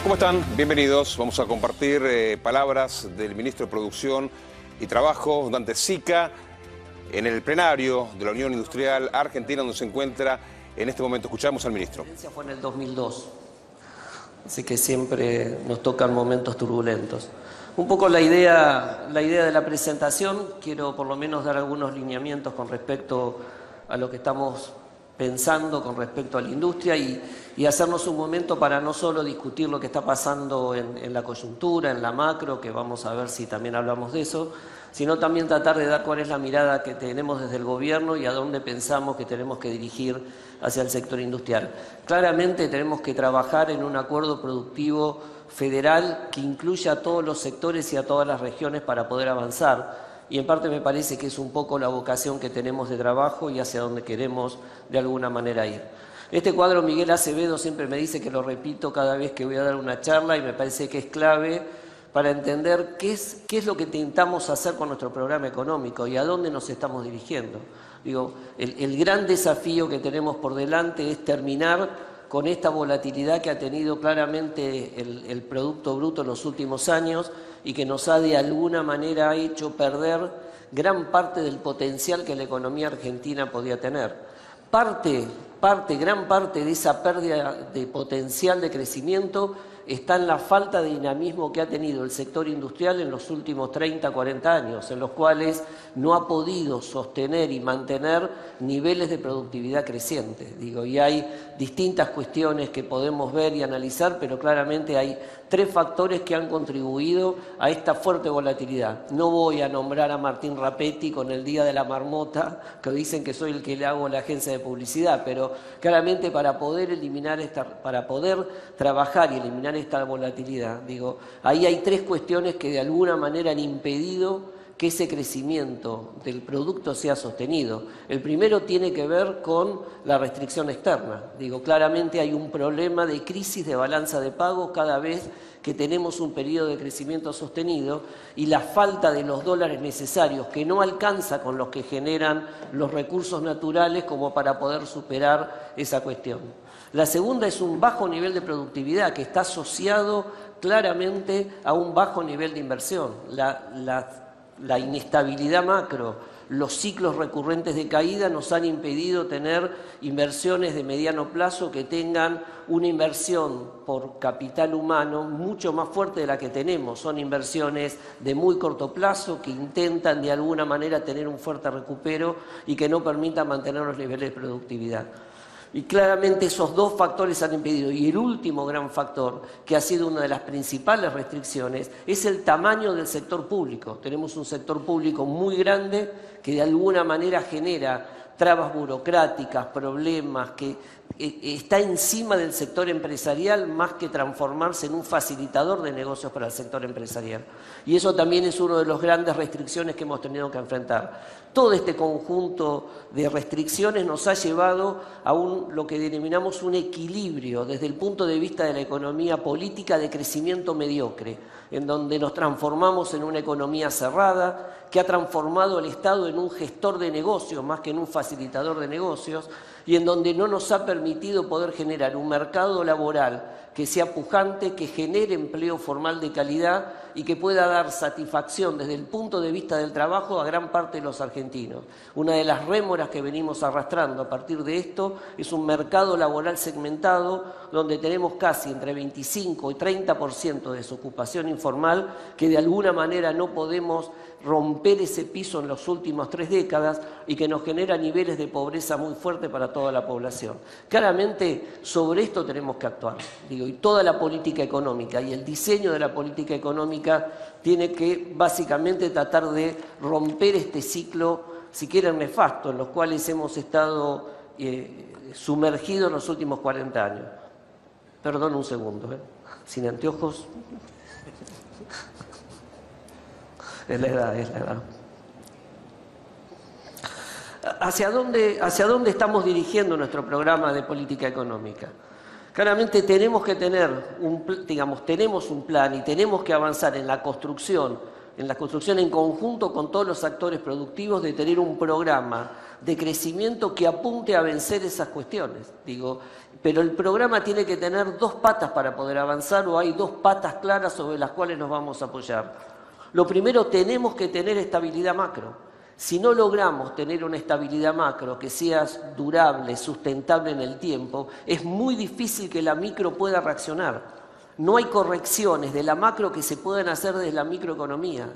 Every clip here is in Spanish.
¿Cómo están? Bienvenidos. Vamos a compartir palabras del ministro de Producción y Trabajo, Dante Sica, en el plenario de la Unión Industrial Argentina, donde se encuentra en este momento. Escuchamos al ministro. Fue en el 2002, así que siempre nos tocan momentos turbulentos. Un poco la idea de la presentación, quiero por lo menos dar algunos lineamientos con respecto a lo que estamos pensando con respecto a la industria y hacernos un momento para no solo discutir lo que está pasando en la coyuntura, en la macro, que vamos a ver si también hablamos de eso, sino también tratar de dar cuál es la mirada que tenemos desde el gobierno y a dónde pensamos que tenemos que dirigir hacia el sector industrial. Claramente tenemos que trabajar en un acuerdo productivo federal que incluya a todos los sectores y a todas las regiones para poder avanzar. Y en parte me parece que es un poco la vocación que tenemos de trabajo y hacia donde queremos de alguna manera ir. Este cuadro Miguel Acevedo siempre me dice que lo repito cada vez que voy a dar una charla y me parece que es clave para entender qué es lo que intentamos hacer con nuestro programa económico y a dónde nos estamos dirigiendo. Digo, el gran desafío que tenemos por delante es terminar con esta volatilidad que ha tenido claramente el Producto Bruto en los últimos años y que nos ha de alguna manera hecho perder gran parte del potencial que la economía argentina podía tener. Gran parte de esa pérdida de potencial de crecimiento está en la falta de dinamismo que ha tenido el sector industrial en los últimos 30, 40 años, en los cuales no ha podido sostener y mantener niveles de productividad crecientes. Y hay distintas cuestiones que podemos ver y analizar, pero claramente hay tres factores que han contribuido a esta fuerte volatilidad. No voy a nombrar a Martín Rapetti con el Día de la Marmota, que dicen que soy el que le hago la agencia de publicidad, pero claramente para poder trabajar y eliminar esta volatilidad, ahí hay tres cuestiones que de alguna manera han impedido que ese crecimiento del producto sea sostenido. El primero tiene que ver con la restricción externa. Claramente hay un problema de crisis de balanza de pagos cada vez que tenemos un periodo de crecimiento sostenido y la falta de los dólares necesarios que no alcanza con los que generan los recursos naturales como para poder superar esa cuestión. La segunda es un bajo nivel de productividad que está asociado claramente a un bajo nivel de inversión. La inestabilidad macro, los ciclos recurrentes de caída nos han impedido tener inversiones de mediano plazo que tengan una inversión por capital humano mucho más fuerte de la que tenemos. Son inversiones de muy corto plazo que intentan de alguna manera tener un fuerte recupero y que no permitan mantener los niveles de productividad. Y claramente esos dos factores han impedido. Y el último gran factor, que ha sido una de las principales restricciones, es el tamaño del sector público. Tenemos un sector público muy grande que de alguna manera genera trabas burocráticas, problemas, que está encima del sector empresarial más que transformarse en un facilitador de negocios para el sector empresarial. Y eso también es una de las grandes restricciones que hemos tenido que enfrentar. Todo este conjunto de restricciones nos ha llevado a lo que denominamos un equilibrio desde el punto de vista de la economía política de crecimiento mediocre, en donde nos transformamos en una economía cerrada, que ha transformado al Estado en un gestor de negocios más que en un facilitador de negocios, y en donde no nos ha permitido poder generar un mercado laboral que sea pujante, que genere empleo formal de calidad y que pueda dar satisfacción desde el punto de vista del trabajo a gran parte de los argentinos. Una de las rémoras que venimos arrastrando a partir de esto es un mercado laboral segmentado donde tenemos casi entre 25 y 30% de desocupación informal, que de alguna manera no podemos romper ese piso en las últimas 3 décadas y que nos genera niveles de pobreza muy fuertes para toda la población. Claramente sobre esto tenemos que actuar, y toda la política económica y el diseño de la política económica tiene que básicamente tratar de romper este ciclo, si quieren nefasto, en los cuales hemos estado sumergidos en los últimos 40 años. Perdón un segundo, sin anteojos. Es la edad. ¿Hacia dónde estamos dirigiendo nuestro programa de política económica? Claramente tenemos que tenemos un plan y tenemos que avanzar en la construcción en la construcción en conjunto con todos los actores productivos, de tener un programa de crecimiento que apunte a vencer esas cuestiones. Pero el programa tiene que tener dos patas para poder avanzar, o hay dos patas claras sobre las cuales nos vamos a apoyar. Lo primero, tenemos que tener estabilidad macro. Si no logramos tener una estabilidad macro que sea durable, sustentable en el tiempo, es muy difícil que la micro pueda reaccionar. No hay correcciones de la macro que se puedan hacer desde la microeconomía,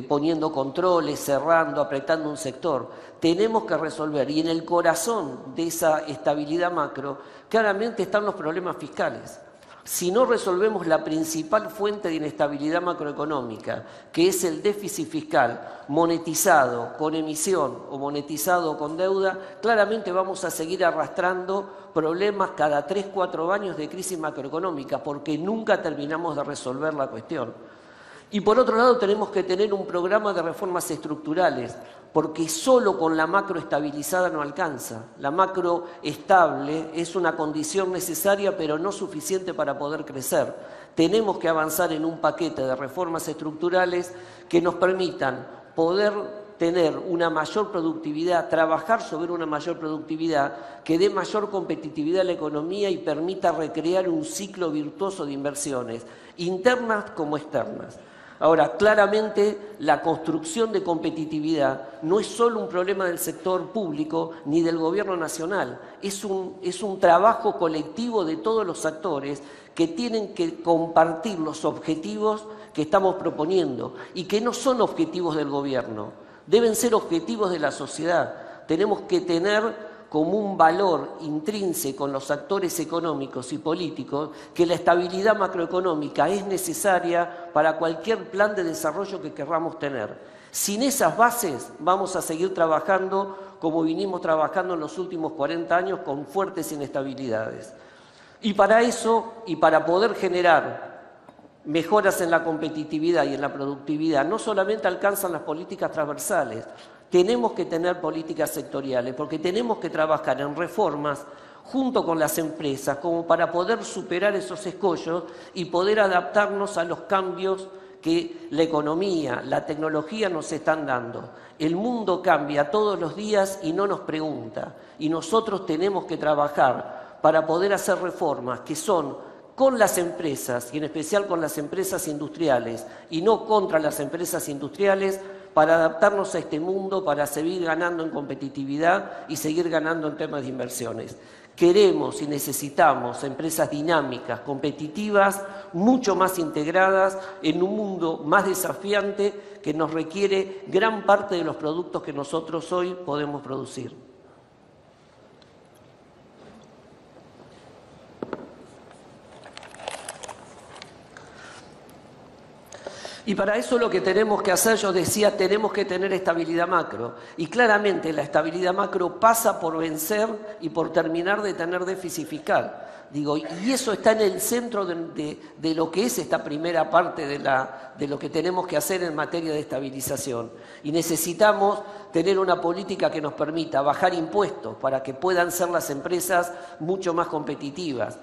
poniendo controles, cerrando, apretando un sector. Tenemos que resolver, y en el corazón de esa estabilidad macro claramente están los problemas fiscales. Si no resolvemos la principal fuente de inestabilidad macroeconómica, que es el déficit fiscal, monetizado con emisión o monetizado con deuda, claramente vamos a seguir arrastrando problemas cada 3 o 4 años de crisis macroeconómica, porque nunca terminamos de resolver la cuestión. Y por otro lado tenemos que tener un programa de reformas estructurales, porque solo con la macro estabilizada no alcanza. La macro estable es una condición necesaria, pero no suficiente para poder crecer. Tenemos que avanzar en un paquete de reformas estructurales que nos permitan poder tener una mayor productividad, trabajar sobre una mayor productividad que dé mayor competitividad a la economía y permita recrear un ciclo virtuoso de inversiones, internas como externas. Ahora, claramente la construcción de competitividad no es solo un problema del sector público ni del gobierno nacional, es un trabajo colectivo de todos los actores que tienen que compartir los objetivos que estamos proponiendo y que no son objetivos del gobierno, deben ser objetivos de la sociedad. Tenemos que tener como un valor intrínseco en los actores económicos y políticos que la estabilidad macroeconómica es necesaria para cualquier plan de desarrollo que querramos tener. Sin esas bases vamos a seguir trabajando como vinimos trabajando en los últimos 40 años con fuertes inestabilidades. Y para eso, y para poder generar mejoras en la competitividad y en la productividad, no solamente alcanzan las políticas transversales, tenemos que tener políticas sectoriales, porque tenemos que trabajar en reformas junto con las empresas, como para poder superar esos escollos y poder adaptarnos a los cambios que la economía, la tecnología nos están dando. El mundo cambia todos los días y no nos pregunta, y nosotros tenemos que trabajar para poder hacer reformas que son con las empresas, y en especial con las empresas industriales, y no contra las empresas industriales, para adaptarnos a este mundo, para seguir ganando en competitividad y seguir ganando en temas de inversiones. Queremos y necesitamos empresas dinámicas, competitivas, mucho más integradas en un mundo más desafiante que nos requiere gran parte de los productos que nosotros hoy podemos producir. Y para eso lo que tenemos que hacer, yo decía, tenemos que tener estabilidad macro. Y claramente la estabilidad macro pasa por vencer y por terminar de tener déficit fiscal. Y eso está en el centro de lo que es esta primera parte de lo que tenemos que hacer en materia de estabilización. Y necesitamos tener una política que nos permita bajar impuestos para que puedan ser las empresas mucho más competitivas.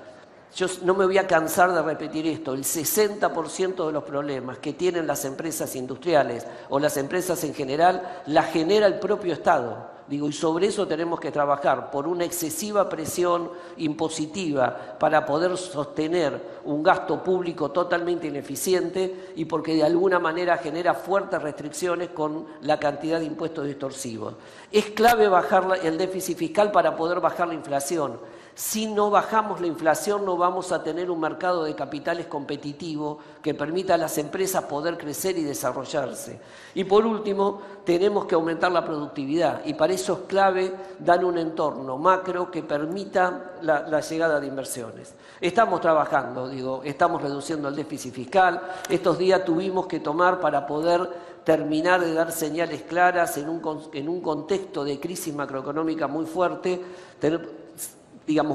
Yo no me voy a cansar de repetir esto, el 60% de los problemas que tienen las empresas industriales o las empresas en general, la genera el propio Estado. Y sobre eso tenemos que trabajar, por una excesiva presión impositiva para poder sostener un gasto público totalmente ineficiente y porque de alguna manera genera fuertes restricciones con la cantidad de impuestos distorsivos. Es clave bajar el déficit fiscal para poder bajar la inflación. Si no bajamos la inflación, no vamos a tener un mercado de capitales competitivo que permita a las empresas poder crecer y desarrollarse. Y por último, tenemos que aumentar la productividad y para eso es clave dar un entorno macro que permita la llegada de inversiones. Estamos trabajando, estamos reduciendo el déficit fiscal. Estos días tuvimos que tomar para poder terminar de dar señales claras en un contexto de crisis macroeconómica muy fuerte,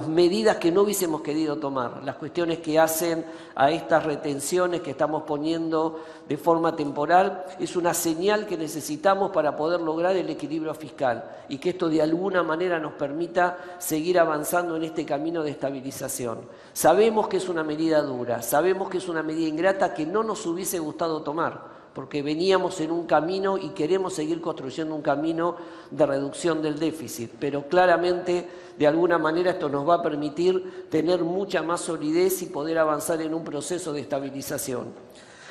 medidas que no hubiésemos querido tomar, las cuestiones que hacen a estas retenciones que estamos poniendo de forma temporal, es una señal que necesitamos para poder lograr el equilibrio fiscal y que esto de alguna manera nos permita seguir avanzando en este camino de estabilización. Sabemos que es una medida dura, sabemos que es una medida ingrata que no nos hubiese gustado tomar, porque veníamos en un camino y queremos seguir construyendo un camino de reducción del déficit, pero claramente, de alguna manera, esto nos va a permitir tener mucha más solidez y poder avanzar en un proceso de estabilización.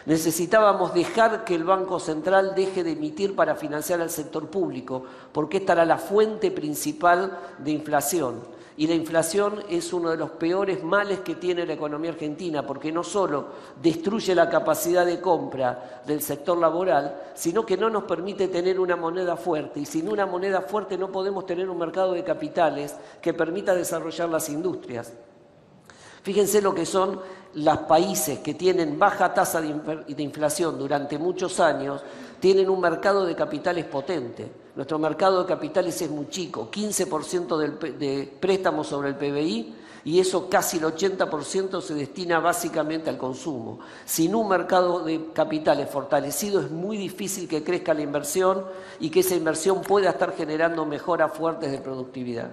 Necesitábamos dejar que el Banco Central deje de emitir para financiar al sector público, porque esta era la fuente principal de inflación. Y la inflación es uno de los peores males que tiene la economía argentina, porque no solo destruye la capacidad de compra del sector laboral, sino que no nos permite tener una moneda fuerte. Y sin una moneda fuerte no podemos tener un mercado de capitales que permita desarrollar las industrias. Fíjense lo que son los países que tienen baja tasa de inflación durante muchos años, tienen un mercado de capitales potente. Nuestro mercado de capitales es muy chico, 15% de préstamos sobre el PBI, y eso casi el 80% se destina básicamente al consumo. Sin un mercado de capitales fortalecido es muy difícil que crezca la inversión y que esa inversión pueda estar generando mejoras fuertes de productividad.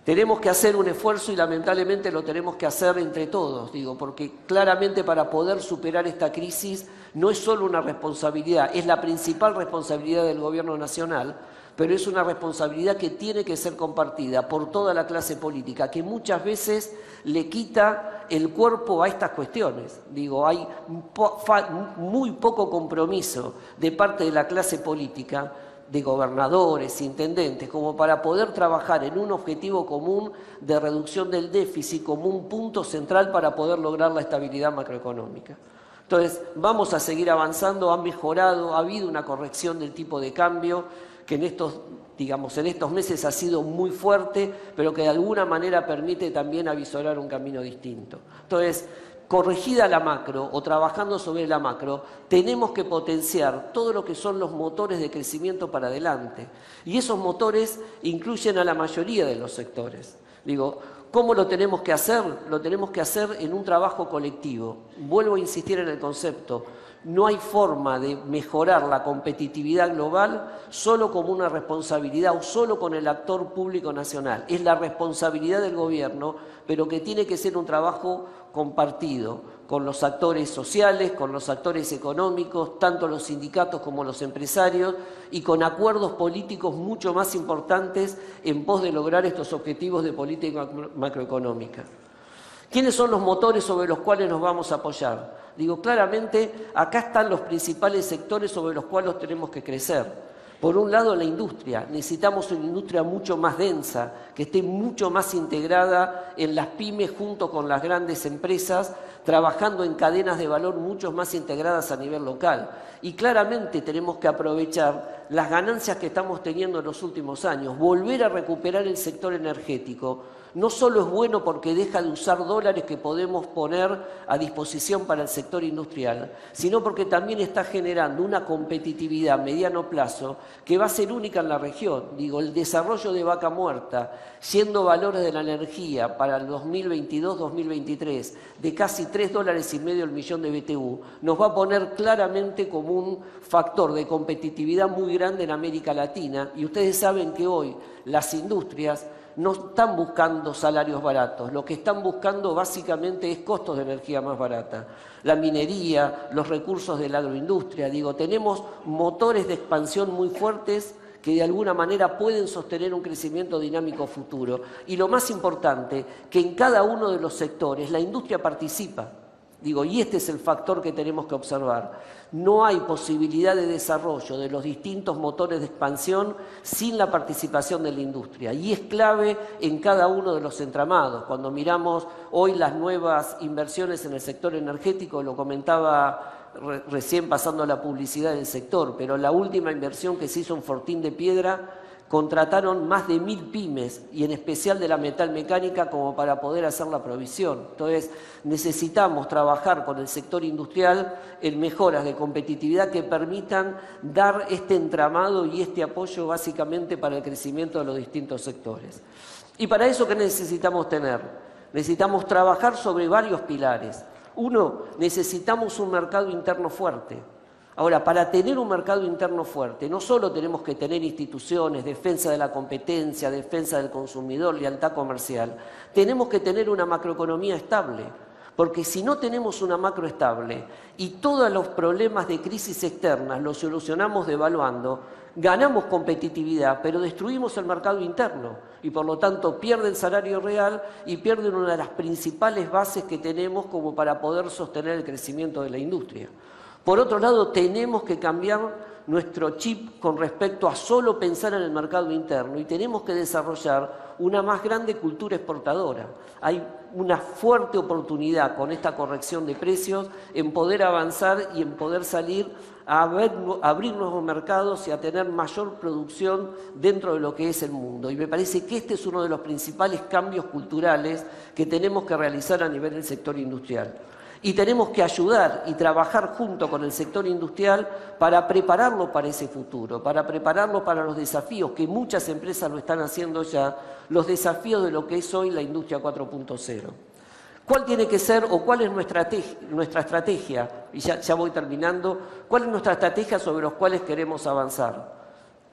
Tenemos que hacer un esfuerzo y lamentablemente lo tenemos que hacer entre todos, porque claramente para poder superar esta crisis no es solo una responsabilidad, es la principal responsabilidad del Gobierno Nacional, pero es una responsabilidad que tiene que ser compartida por toda la clase política, que muchas veces le quita el cuerpo a estas cuestiones. Hay muy poco compromiso de parte de la clase política, de gobernadores, intendentes, como para poder trabajar en un objetivo común de reducción del déficit como un punto central para poder lograr la estabilidad macroeconómica. Entonces, vamos a seguir avanzando, ha mejorado, ha habido una corrección del tipo de cambio que en estos meses ha sido muy fuerte, pero que de alguna manera permite también avisorar un camino distinto. Entonces, corregida la macro o trabajando sobre la macro, tenemos que potenciar todo lo que son los motores de crecimiento para adelante. Y esos motores incluyen a la mayoría de los sectores. ¿Cómo lo tenemos que hacer? Lo tenemos que hacer en un trabajo colectivo. Vuelvo a insistir en el concepto. No hay forma de mejorar la competitividad global solo como una responsabilidad o solo con el actor público nacional. Es la responsabilidad del gobierno, pero que tiene que ser un trabajo compartido con los actores sociales, con los actores económicos, tanto los sindicatos como los empresarios, y con acuerdos políticos mucho más importantes en pos de lograr estos objetivos de política macroeconómica. ¿Quiénes son los motores sobre los cuales nos vamos a apoyar? Claramente, acá están los principales sectores sobre los cuales tenemos que crecer. Por un lado, la industria. Necesitamos una industria mucho más densa, que esté mucho más integrada en las pymes junto con las grandes empresas, trabajando en cadenas de valor mucho más integradas a nivel local. Y claramente tenemos que aprovechar las ganancias que estamos teniendo en los últimos años, volver a recuperar el sector energético. No solo es bueno porque deja de usar dólares que podemos poner a disposición para el sector industrial, sino porque también está generando una competitividad a mediano plazo que va a ser única en la región. El desarrollo de Vaca Muerta, siendo valores de la energía para el 2022-2023 de casi $3,5 el millón de BTU, nos va a poner claramente como un factor de competitividad muy grande en América Latina. Y ustedes saben que hoy las industrias no están buscando salarios baratos, lo que están buscando básicamente es costos de energía más barata. La minería, los recursos de la agroindustria, tenemos motores de expansión muy fuertes que de alguna manera pueden sostener un crecimiento dinámico futuro. Y lo más importante, que en cada uno de los sectores la industria participa. Y este es el factor que tenemos que observar. No hay posibilidad de desarrollo de los distintos motores de expansión sin la participación de la industria. Y es clave en cada uno de los entramados. Cuando miramos hoy las nuevas inversiones en el sector energético, lo comentaba recién pasando la publicidad del sector, pero la última inversión que se hizo en Fortín de Piedra, contrataron más de 1000 pymes, y en especial de la metalmecánica, como para poder hacer la provisión. Entonces, necesitamos trabajar con el sector industrial en mejoras de competitividad que permitan dar este entramado y este apoyo básicamente para el crecimiento de los distintos sectores. Y para eso, ¿qué necesitamos tener? Necesitamos trabajar sobre varios pilares. Uno, necesitamos un mercado interno fuerte. Ahora, para tener un mercado interno fuerte, no solo tenemos que tener instituciones, defensa de la competencia, defensa del consumidor, lealtad comercial, tenemos que tener una macroeconomía estable, Porque si no tenemos una macro estable y todos los problemas de crisis externas los solucionamos devaluando, ganamos competitividad, pero destruimos el mercado interno y por lo tanto pierde el salario real y pierde una de las principales bases que tenemos como para poder sostener el crecimiento de la industria. Por otro lado, tenemos que cambiar nuestro chip con respecto a solo pensar en el mercado interno y tenemos que desarrollar una más grande cultura exportadora. Hay una fuerte oportunidad con esta corrección de precios en poder avanzar y en poder salir a abrir nuevos mercados y a tener mayor producción dentro de lo que es el mundo. Y me parece que este es uno de los principales cambios culturales que tenemos que realizar a nivel del sector industrial. Y tenemos que ayudar y trabajar junto con el sector industrial para prepararlo para ese futuro, para prepararlo para los desafíos, que muchas empresas lo están haciendo ya, los desafíos de lo que es hoy la industria 4.0. ¿Cuál tiene que ser o cuál es nuestra estrategia? Y ya voy terminando. ¿Cuál es nuestra estrategia sobre los cuales queremos avanzar?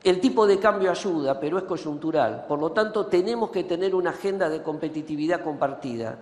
El tipo de cambio ayuda, pero es coyuntural. Por lo tanto, tenemos que tener una agenda de competitividad compartida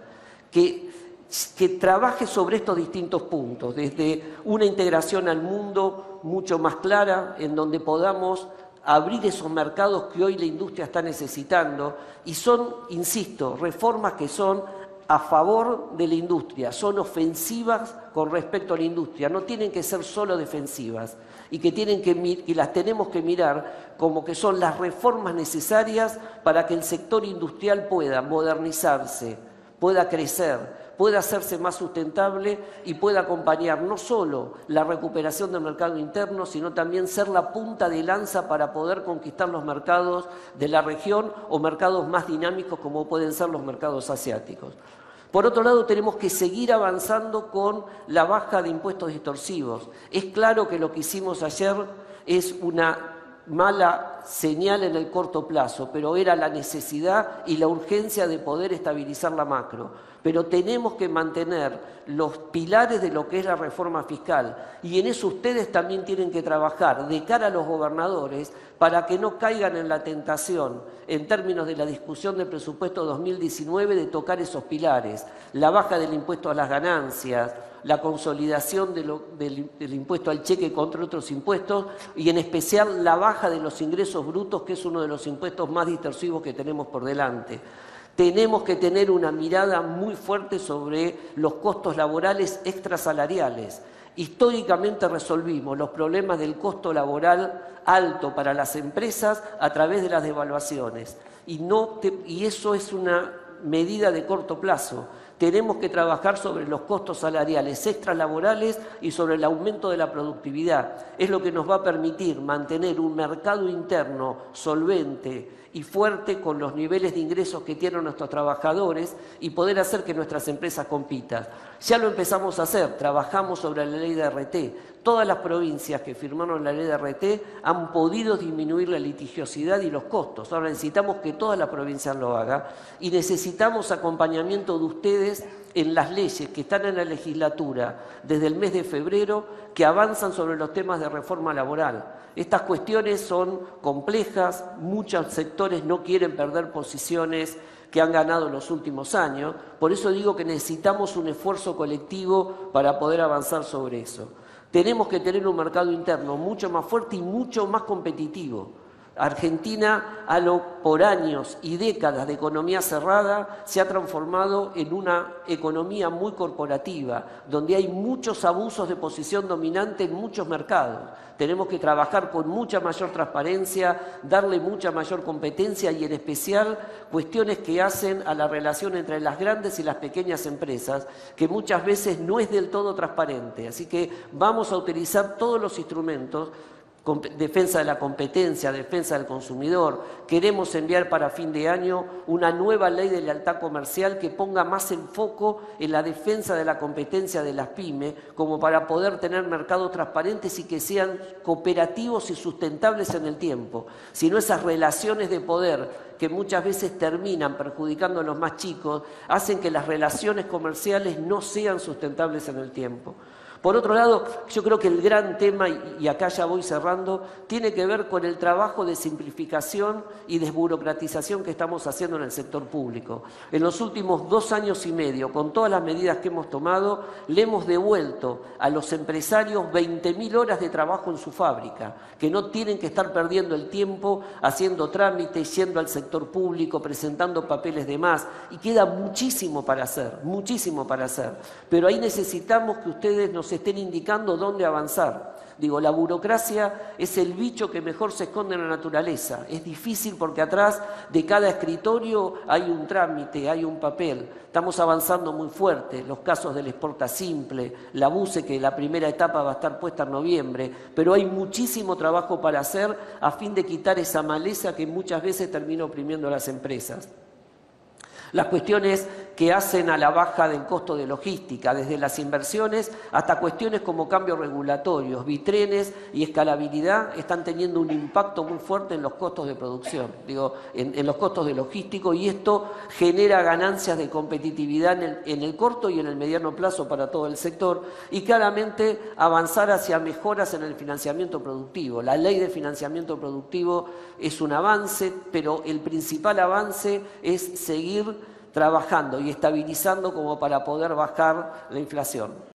que trabaje sobre estos distintos puntos, desde una integración al mundo mucho más clara, en donde podamos abrir esos mercados que hoy la industria está necesitando, y son, insisto, reformas que son a favor de la industria, son ofensivas con respecto a la industria, no tienen que ser solo defensivas, y que las tenemos que mirar como que son las reformas necesarias para que el sector industrial pueda modernizarse, pueda crecer, pueda hacerse más sustentable y pueda acompañar no solo la recuperación del mercado interno, sino también ser la punta de lanza para poder conquistar los mercados de la región o mercados más dinámicos como pueden ser los mercados asiáticos. Por otro lado, tenemos que seguir avanzando con la baja de impuestos distorsivos. Es claro que lo que hicimos ayer es una mala señal en el corto plazo, pero era la necesidad y la urgencia de poder estabilizar la macro. Pero tenemos que mantener los pilares de lo que es la reforma fiscal y en eso ustedes también tienen que trabajar de cara a los gobernadores para que no caigan en la tentación, en términos de la discusión del presupuesto 2019, de tocar esos pilares, la baja del impuesto a las ganancias, la consolidación del impuesto al cheque contra otros impuestos y en especial la baja de los ingresos brutos, que es uno de los impuestos más distorsivos que tenemos por delante. Tenemos que tener una mirada muy fuerte sobre los costos laborales extrasalariales. Históricamente resolvimos los problemas del costo laboral alto para las empresas a través de las devaluaciones. Y eso es una medida de corto plazo. Tenemos que trabajar sobre los costos salariales extralaborales y sobre el aumento de la productividad. Es lo que nos va a permitir mantener un mercado interno solvente y fuerte con los niveles de ingresos que tienen nuestros trabajadores y poder hacer que nuestras empresas compitan. Ya lo empezamos a hacer, trabajamos sobre la ley de RT. Todas las provincias que firmaron la ley de RT han podido disminuir la litigiosidad y los costos. Ahora necesitamos que todas las provincias lo hagan y necesitamos acompañamiento de ustedes en las leyes que están en la legislatura desde el mes de febrero que avanzan sobre los temas de reforma laboral. Estas cuestiones son complejas, muchos sectores no quieren perder posiciones que han ganado en los últimos años, por eso digo que necesitamos un esfuerzo colectivo para poder avanzar sobre eso. Tenemos que tener un mercado interno mucho más fuerte y mucho más competitivo. Argentina, por años y décadas de economía cerrada, se ha transformado en una economía muy corporativa, donde hay muchos abusos de posición dominante en muchos mercados. Tenemos que trabajar con mucha mayor transparencia, darle mucha mayor competencia y en especial cuestiones que hacen a la relación entre las grandes y las pequeñas empresas, que muchas veces no es del todo transparente. Así que vamos a utilizar todos los instrumentos, defensa de la competencia, defensa del consumidor. Queremos enviar para fin de año una nueva ley de lealtad comercial que ponga más enfoque en la defensa de la competencia de las pymes, como para poder tener mercados transparentes y que sean cooperativos y sustentables en el tiempo. Si no, esas relaciones de poder que muchas veces terminan perjudicando a los más chicos, hacen que las relaciones comerciales no sean sustentables en el tiempo. Por otro lado, yo creo que el gran tema, y acá ya voy cerrando, tiene que ver con el trabajo de simplificación y desburocratización que estamos haciendo en el sector público. En los últimos 2 años y medio, con todas las medidas que hemos tomado, le hemos devuelto a los empresarios 20.000 horas de trabajo en su fábrica, que no tienen que estar perdiendo el tiempo haciendo trámites, yendo al sector público, presentando papeles de más, y queda muchísimo para hacer, pero ahí necesitamos que ustedes nos estén indicando dónde avanzar. Digo, la burocracia es el bicho que mejor se esconde en la naturaleza. Es difícil porque atrás de cada escritorio hay un trámite, hay un papel. Estamos avanzando muy fuerte. Los casos del Exporta Simple, la BUCE, que la primera etapa va a estar puesta en noviembre, pero hay muchísimo trabajo para hacer a fin de quitar esa maleza que muchas veces termina oprimiendo a las empresas. Las cuestiones que hacen a la baja del costo de logística, desde las inversiones hasta cuestiones como cambios regulatorios, bitrenes y escalabilidad, están teniendo un impacto muy fuerte en los costos de producción, en los costos de logístico, y esto genera ganancias de competitividad en el corto y en el mediano plazo para todo el sector, y claramente avanzar hacia mejoras en el financiamiento productivo. La ley de financiamiento productivo es un avance, pero el principal avance es seguir trabajando y estabilizando como para poder bajar la inflación.